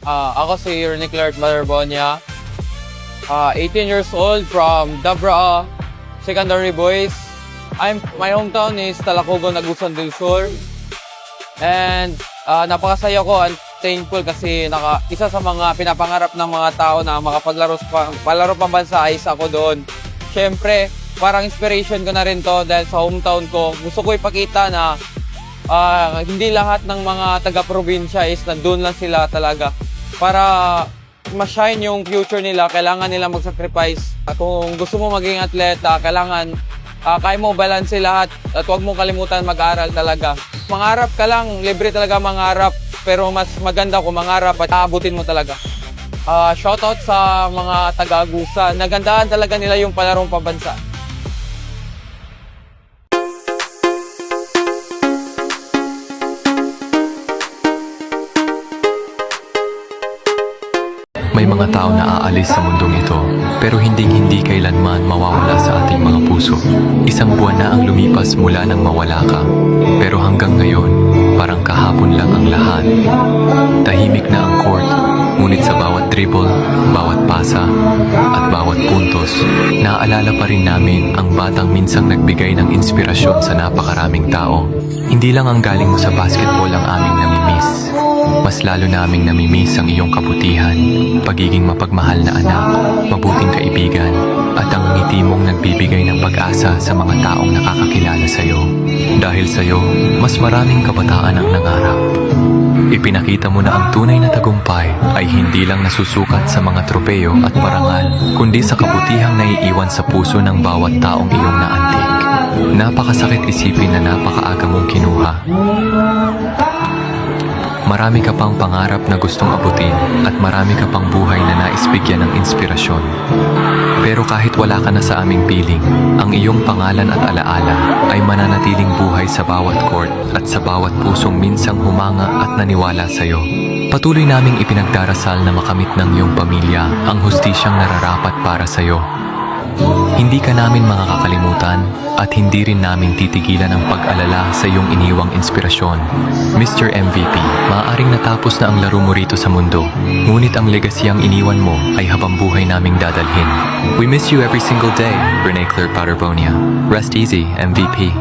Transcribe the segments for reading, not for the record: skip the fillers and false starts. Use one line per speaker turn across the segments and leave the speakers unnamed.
Ako si Niclard Malarbonia, 18 years old from Dabra Secondary Boys. My hometown is Talacogon, Agusan del Sur. And napakasaya ko and thankful kasi isa sa mga pinapangarap ng mga tao na palaro pambansa ay isa ako doon. Siyempre, parang inspiration ko na rin to dahil sa hometown ko. Gusto ko ipakita na hindi lahat ng mga taga-probinsya is nandun lang sila talaga. Para ma-shine yung future nila, kailangan nila mag-sacrifice. Kung gusto mo maging atleta, kailangan kaya mo balance lahat at huwag mong kalimutan mag-aral talaga. Mangarap ka lang, libre talaga mangarap, pero mas maganda kung mangarap at aabutin mo talaga. Shoutout sa mga taga-Agusan, nagandahan talaga nila yung palarong pambansa.
May mga tao na aalis sa mundong ito, pero hindi kailanman mawawala sa ating mga puso. Isang buwan na ang lumipas mula nang mawala ka, pero hanggang ngayon, parang kahapon lang ang lahat. Tahimik na ang court, ngunit sa bawat dribble, bawat pasa, at bawat puntos, naaalala pa rin namin ang batang minsang nagbigay ng inspirasyon sa napakaraming tao. Hindi lang ang galing mo sa basketball ang aming namimiss. Mas lalo naming namimiss ang iyong kabutihan, pagiging mapagmahal na anak, mabuting kaibigan, at ang ngiti mong nagbibigay ng pag-asa sa mga taong nakakakilala sa iyo. Dahil sa iyo, mas maraming kabataan ang nangarap. Ipinakita mo na ang tunay na tagumpay ay hindi lang nasusukat sa mga tropeyo at parangal, kundi sa kabutihang naiiwan sa puso ng bawat taong iyong naantig. Napakasakit isipin na napakaaga mong kinuha. Marami ka pang pangarap na gustong abutin at marami ka pang buhay na nais bigyan ng inspirasyon. Pero kahit wala ka na sa aming piling, ang iyong pangalan at alaala ay mananatiling buhay sa bawat court at sa bawat pusong minsang humanga at naniwala sa iyo. Patuloy naming ipinagdarasal na makamit ng iyong pamilya ang hustisyang nararapat para sa iyo. Hindi ka namin makakalimutan at hindi rin namin titigilan ang pag-alala sa iyong iniwang inspirasyon. Mr. MVP, maaaring natapos na ang laro mo rito sa mundo, ngunit ang legasyang iniwan mo ay habang buhay naming dadalhin. We miss you every single day, Renee Claire Paderbonia. Rest easy, MVP.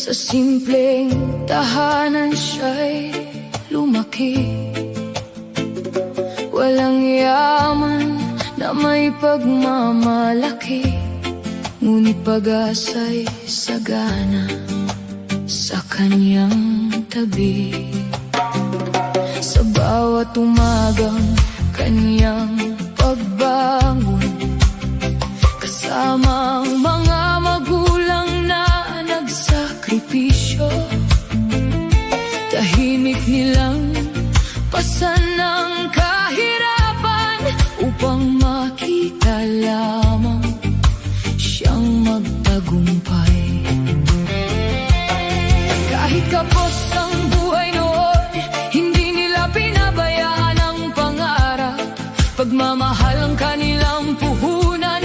Sa simpleng tahanan siya'y lumaki. Walang yaman na may pagmamalaki, ngunit pag-asa'y sagana sa kanyang tabi. Sa bawat umagang kanyang pagbangon, kasama ang mga magulang na nagsakripisyo, tahimik nilang pasan ng kahirapan upang makita lamang siyang magtagumpay. Kahit kapos ang buhay noon, hindi nila pinabayaan ang pangarap. Pagmamahal ang kanilang puhunan,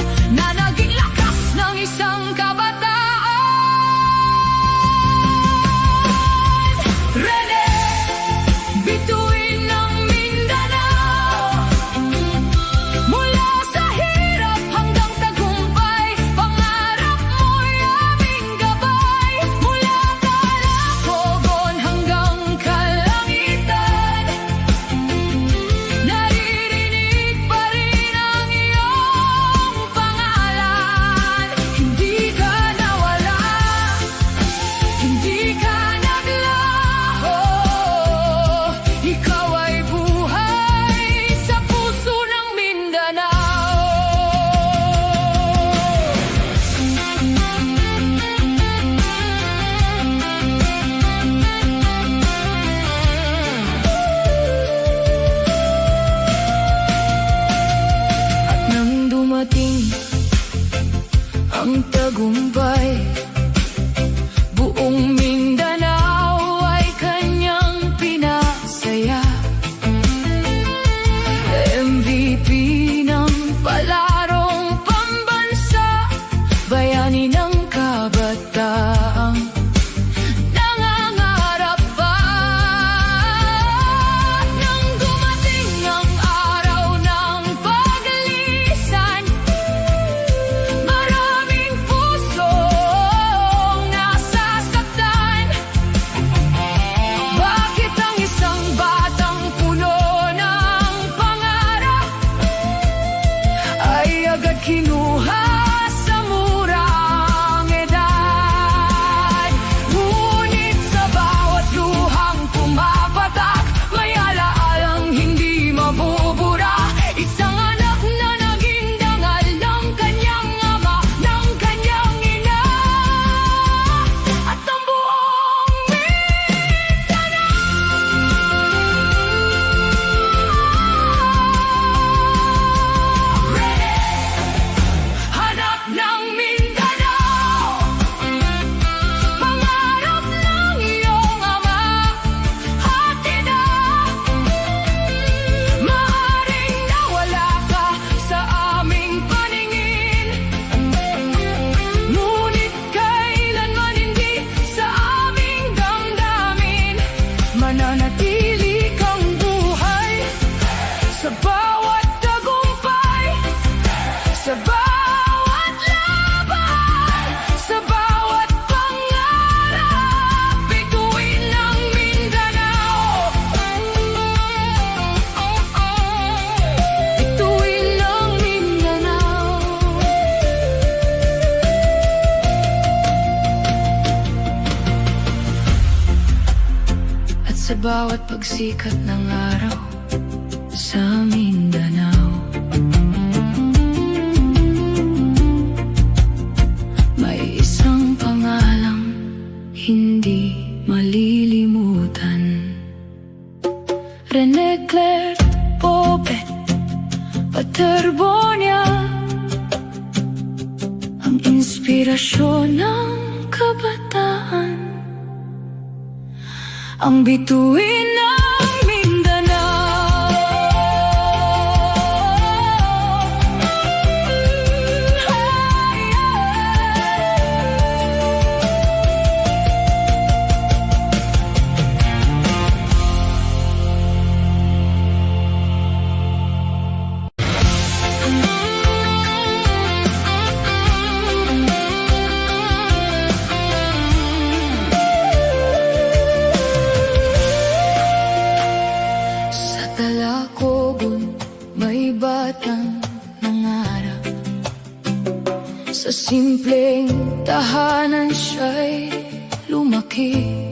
ang tagumpay. Buong Mindanao ay kanyang pinasaya. MVP ng palarong pambansa, bayani ng kabataang nangangarap pa. Nang dumating ang araw ng pagalisan, maraming pusong nasasaktan. Bakit ang isang batang puno ng pangarap ay agad kinuha sa murang edad? Ngunit sa bawat luhang pumapatak, may alaalang hindi mabubura. Isang anak na naging dangal ng kanyang ama, ng kanyang ina, at ang buong hanap ng Mindanao. Pangarap ng iyong ama, hatid na. Maaaring nawala ka sa aming paningin, ngunit kailanman hindi sa aming damdamin. Mananatili kang buhay sa bawat tagumpay, sa bawat laban, sa bawat pangarap. Bituin ng Mindanao, bituin ng Mindanao. At sa bawat pagsikat ng araw sa Mindanao, may isang pangalang hindi malilimutan. Rene Claire Pope Paterbonia, ang inspirasyon ng kabataan, ang bituin ng Mindanao. Sa Talacogon may batang nangarap, sa simpleng tahanan siya'y lumaki.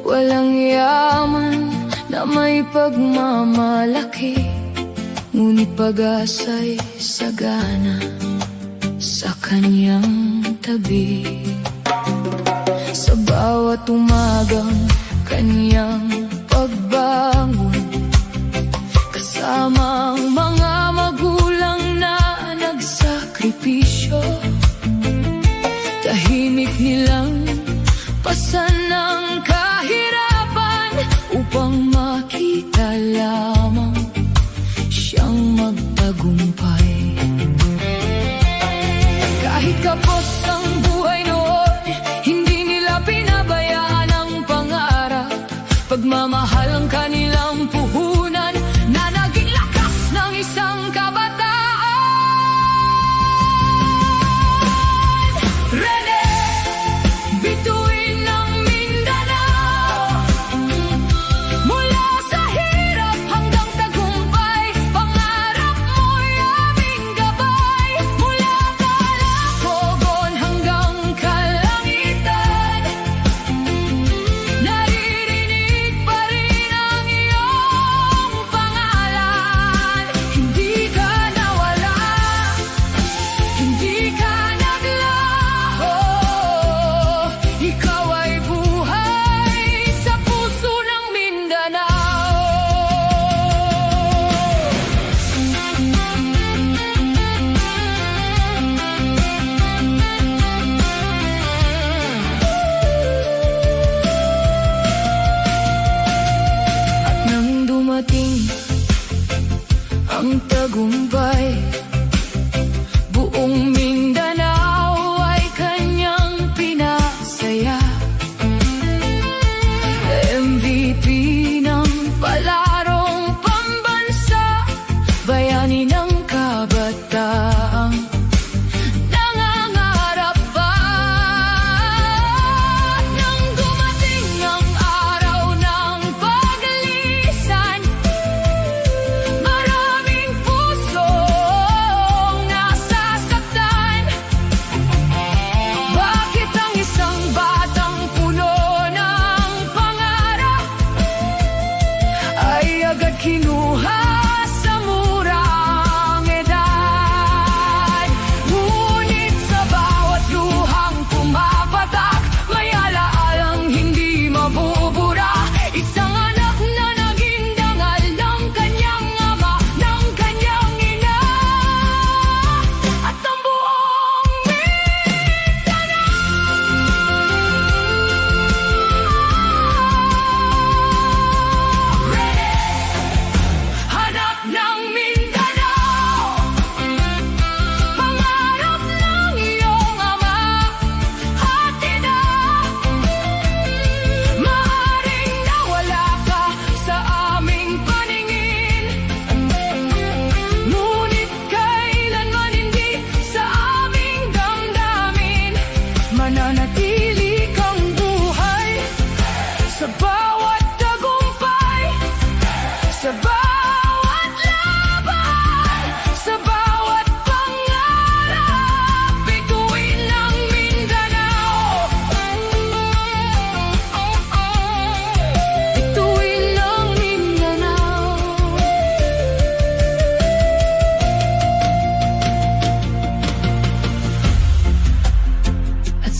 Walang yaman na may pagmamalaki, ngunit pag-asa'y sagana sa kanyang tabi. Sa bawat umagang kanyang pagbangon, kasama ang mga magulang na nagsakripisyo, tahimik nilang pasan ng kahirapan upang makita lamang siyang magtagumpay. Kahit kapos ang buhay noon, hindi nila pinabayaan ang pangarap. Pagmamahal ang kanilang puhunan na naging lakas ng isang kabataan. Rene, bituin ng Mindanao, mula sa hirap hanggang tagumpay, pangarap mo'y aming gabay. Mula Talacogon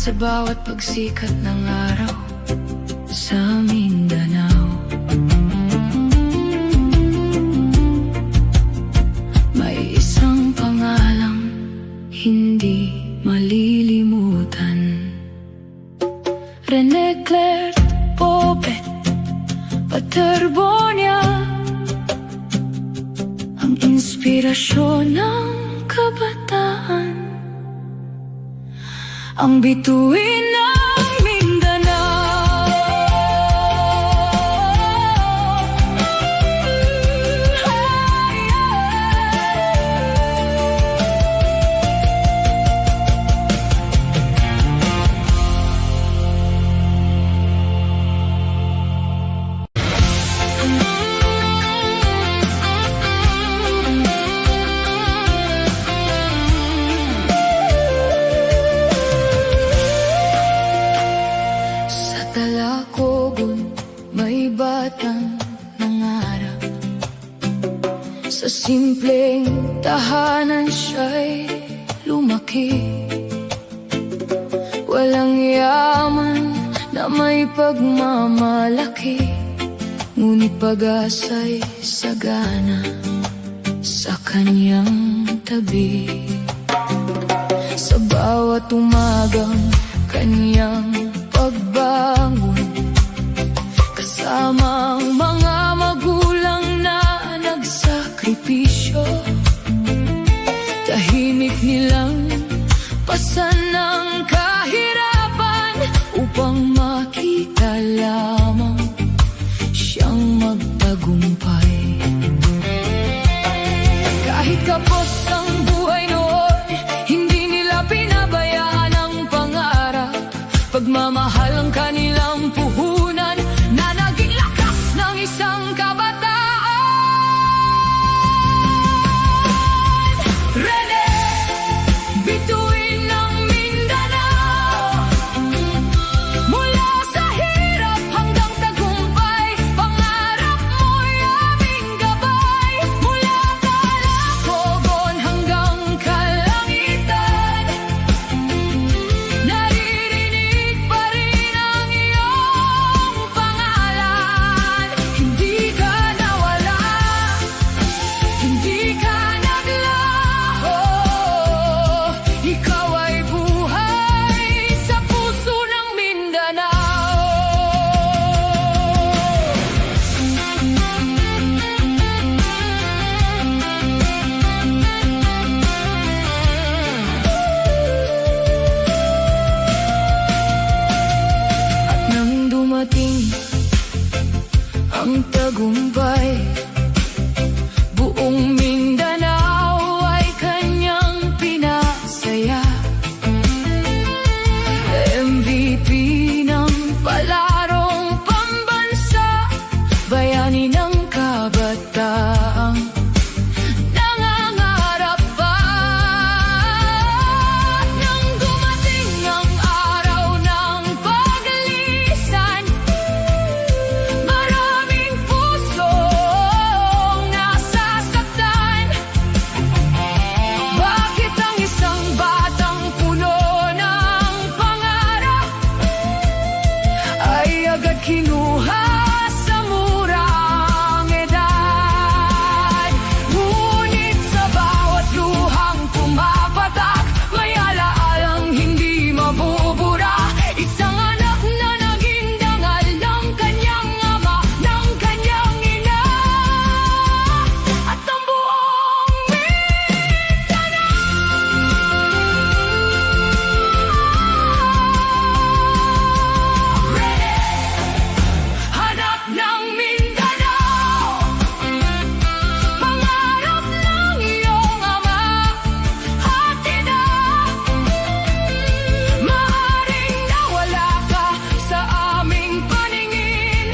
sa bawat pagsikat ng araw sa Mindanao. May isang pangalang hindi malilimutan, Rene Claire Pobet Paterbonia, ang inspirasyon ng kabataan, ang bituin ng Mindanao. Sa Talacogon may batang nangarap, sa simpleng tahanan siya'y lumaki. Walang yaman na may pagmamalaki, ngunit pag-asa'y sagana sa kanyang tabi. Sa bawat umagang kanyang pagbangon, kasama ang mga magulang na nagsakripisyo, tahimik nilang pasan ng kahirapan upang makita lamang siyang magtagumpay. Kahit kapos ang buhay noon, hindi nila pinabayaan ang pangarap, pagmamahal ang kanilang puhunan na naging lakas ng isang kabataan. Rene, bituin ng Mindanao, mula sa hirap hanggang tagumpay, pangarap mo'y aming gabay. Mula Talacogon hanggang kalangitan, naririnig pa rin ang iyong pangalan. Hindi ka nawala, hindi ka naglaho, ikaw ay buhay sa puso ng Mindanao. At nang dumating ang tagumpay, buong Mindanao ay kanyang pinasaya. MVP ng palarong pambansa, bayani ng kabataang nangangarap pa. Nang dumating ang araw ng paglisan, maraming pusong nasasaktan. Bakit ang isang batang puno ng pangarap ay agad kinuha sa murang edad? Ngunit sa bawat luhang pumapatak, may alaalang hindi mabubura. Isang anak na naging dangal ng kanyang ama, ng kanyang ina, at ang buong Mindanao. Hanap ng Mindanao, pangarap ng iyong ama at ina. Maaaring nawala ka sa aming paningin,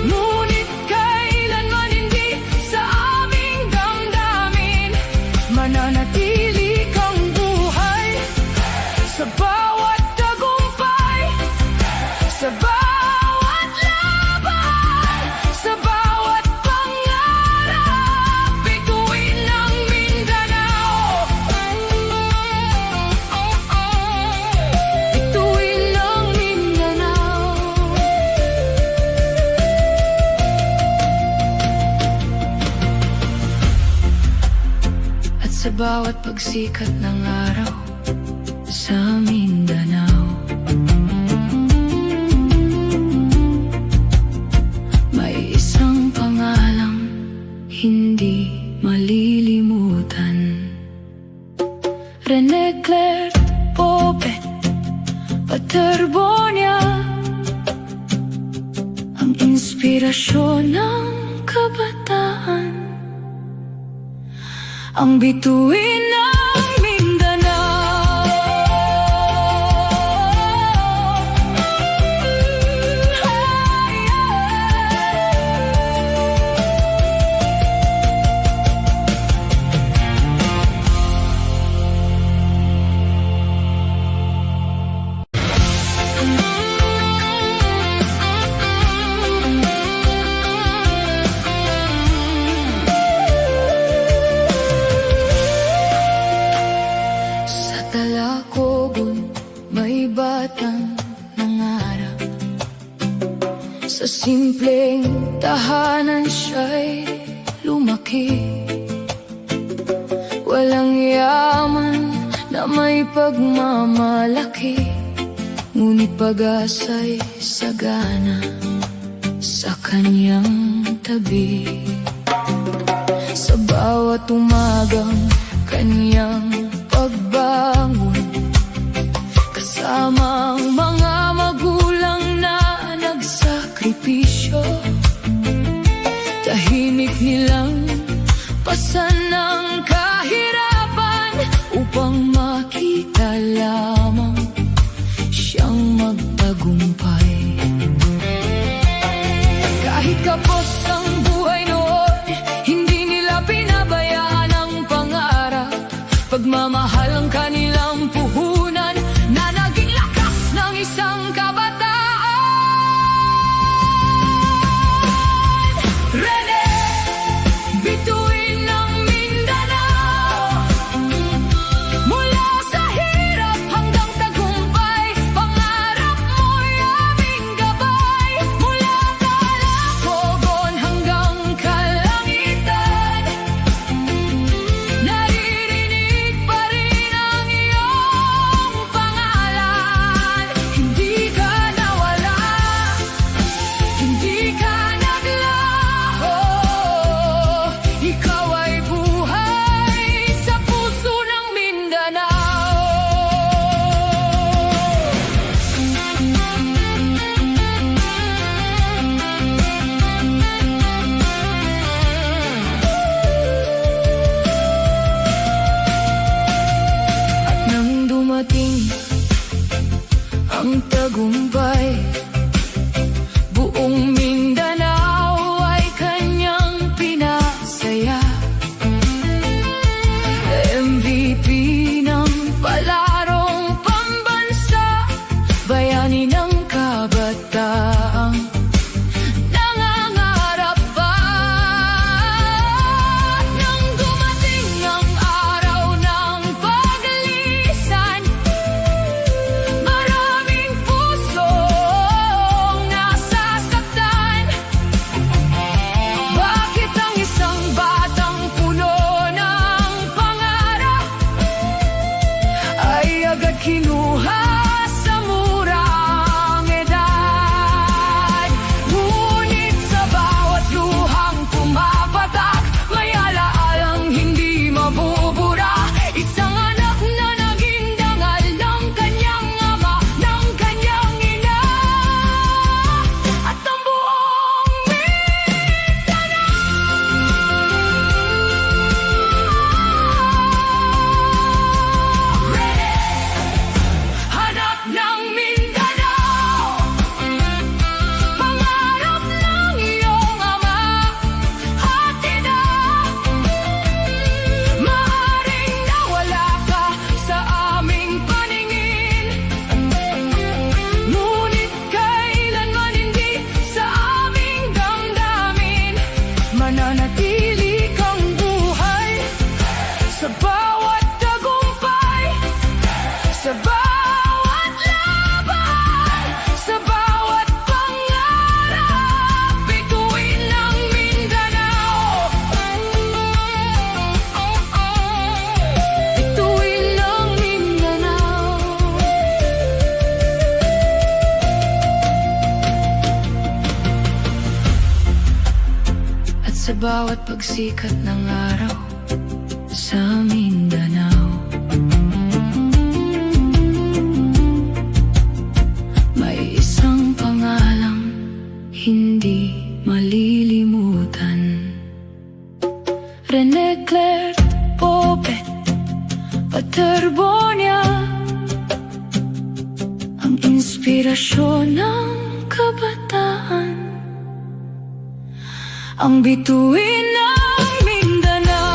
ngunit kailanman hindi sa aming damdamin. Mananatili kang buhay sa bawat tagumpay, sa bawat laban, sa bawat pangarap, bituin ng Mindanao. sa bawat pagsikat ng araw sa Mindanao. May isang pangalang hindi malilimutan, Rene Claire Pope Paterbonia, ang inspirasyon ng kabataan, ang bituin ng Mindanao. Sa Talacogon may batang nangarap, sa simpleng tahanan siya'y lumaki. Walang yaman na may pagmamalaki, ngunit pag-asa'y sagana sa kanyang tabi. Sa bawat umagang kanyang pagbangon, kasama ang mga magulang na nagsakripisyo, tahimik nilang pasan ng kahirapan upang makita lamang siyang magtagumpay. Kahit kapos ang buhay noon, hindi nila pinabayaan ang pangarap, pagmamahal ang kanilang puhunan na naging lakas ng isang kabataan. Rene, bituin ng Mindanao, mula sa hirap hanggang tagumpay, pangarap mo'y aming gabay. Mula Talacogon hanggang kalangitan, naririnig pa rin ang bawat pagsikat ng araw sa Mindanao. May isang pangalang hindi malilimutan. Rene Claire Pope Paterbonia, ang inspirasyon ng kabataan, ang bituin ng Mindanao.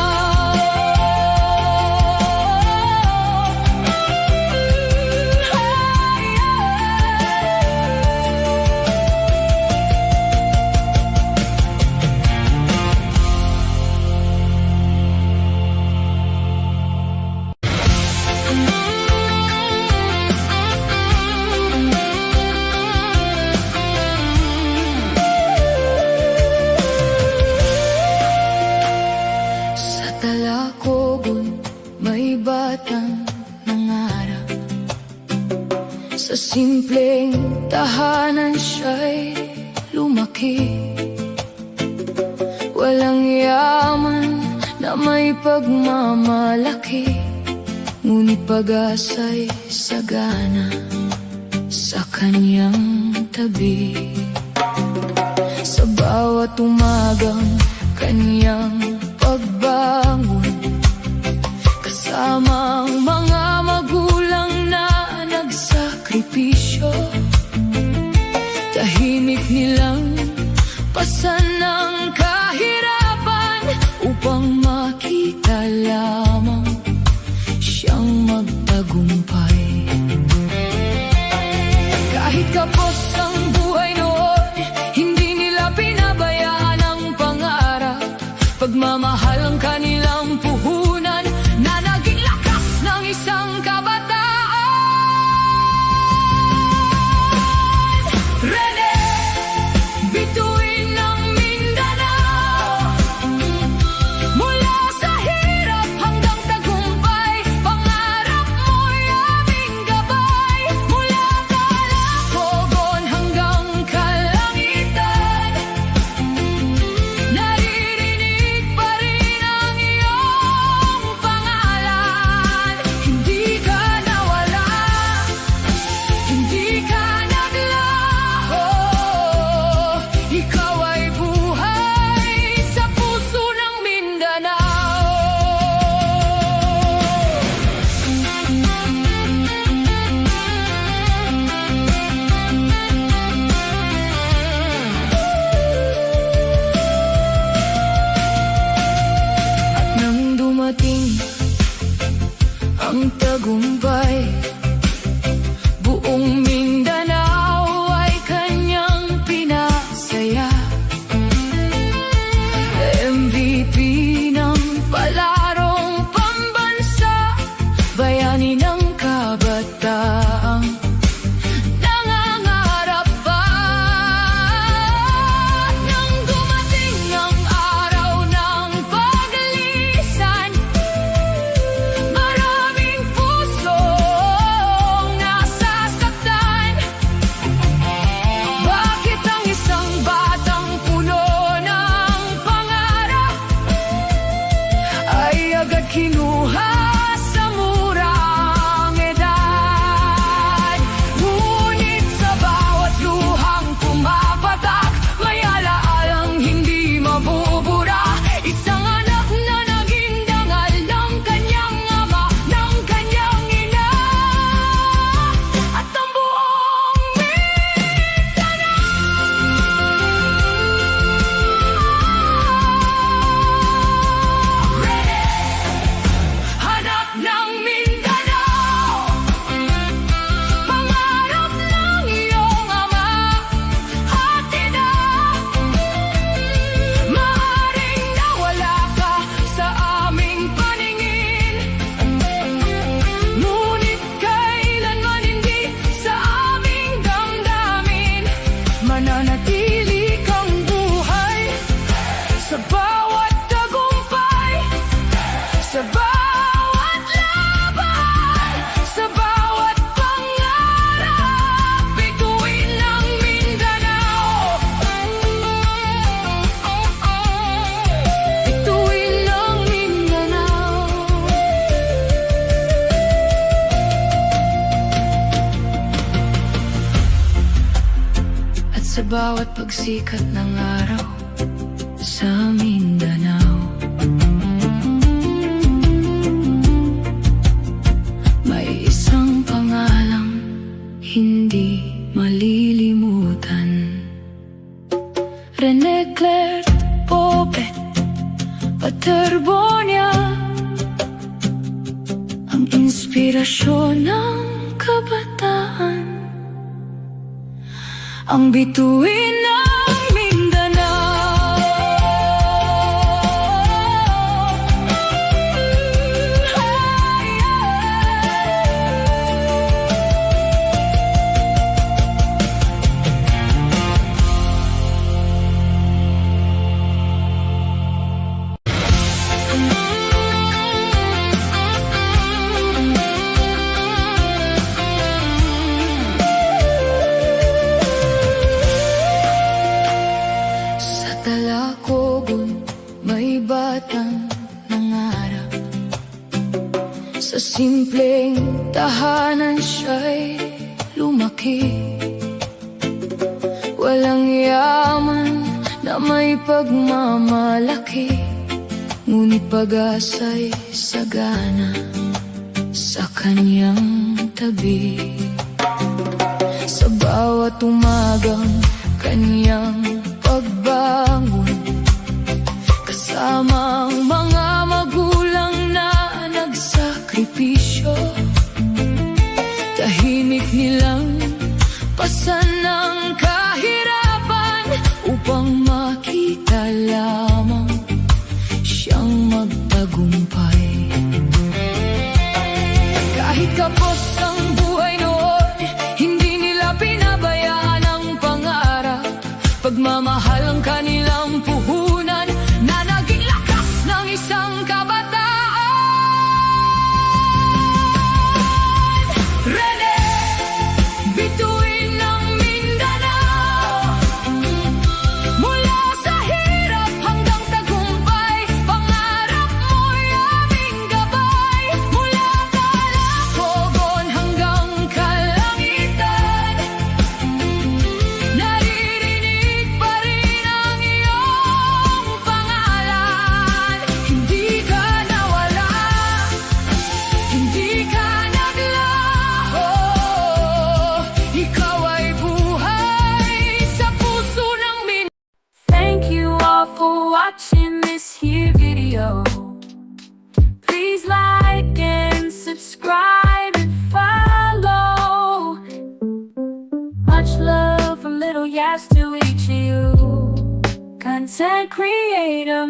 Sa Talacogon may batang nangarap, sa simpleng tahanan siya'y lumaki. Walang yaman na may pagmamalaki, ngunit pag-asa'y sagana sa kanyang tabi. Sa bawat umagang kanyang pagbangon, kasama ang mga magulang na nagsakripisyo, tahimik nilang pasan ng kahirapan upang makita lamang siyang magtagumpay. Kahit kapos ang buhay noon, hindi nila pinabayaan ang pangarap. Pagmamahal ang kanilang puhunan na naging lakas ng isang kabataan. Rene, bituin ng Mindanao, mula sa hirap hanggang tagumpay, pangarap mo'y aming gabay. Mula Talacogon hanggang kalangitan, naririnig pa rin ang iyong pangalan. Hindi ka nawala, hindi ka naglaho, ikaw ay buhay sa puso ng Mindanao. At nang dumating ang tagumpay, buong Mindanao ay kanyang pinasaya. MVP ng palarong pambansa, bayani ng kabataang nangangarap pa. Nang dumating ang araw ng paglisan, maraming puso bawat pagsikat ng araw sa Mindanao. May isang pangalang hindi malilimutan, Rene Claire Pobet Paterbonia, ang inspirasyon ng kabataan, ang bituin ng Mindanao. Sa Talacogon may batang nangarap, sa simpleng tahanan siya'y lumaki. Walang yaman na may pagmamalaki, ngunit pag-asa'y sagana sa kanyang tabi. Sa bawat umagang kanyang pagbangon, kasama ang mga magulang na nagsakripisyo, tahimik nilang pasan ng kahirapan upang makita lamang siyang magtagumpay. Kahit kapos ang buhay noon, hindi nila pinabayaan ang pangarap. Pagmamahal ang kanilang puhunan na naging lakas ng isang kabataan. Rene, bituin ng Mindanao, mula sa hirap hanggang tagumpay, pangarap mo'y aming gabay. Mula Talacogon hanggang kalangitan, naririnig pa rin ang iyong pangalan. Hindi ka nawala, hindi ka naglaho, ikaw ay buhay sa puso ng Thank you all for watching this here video. Please like and subscribe and follow. Much love from Little Yas to each of you, content creator.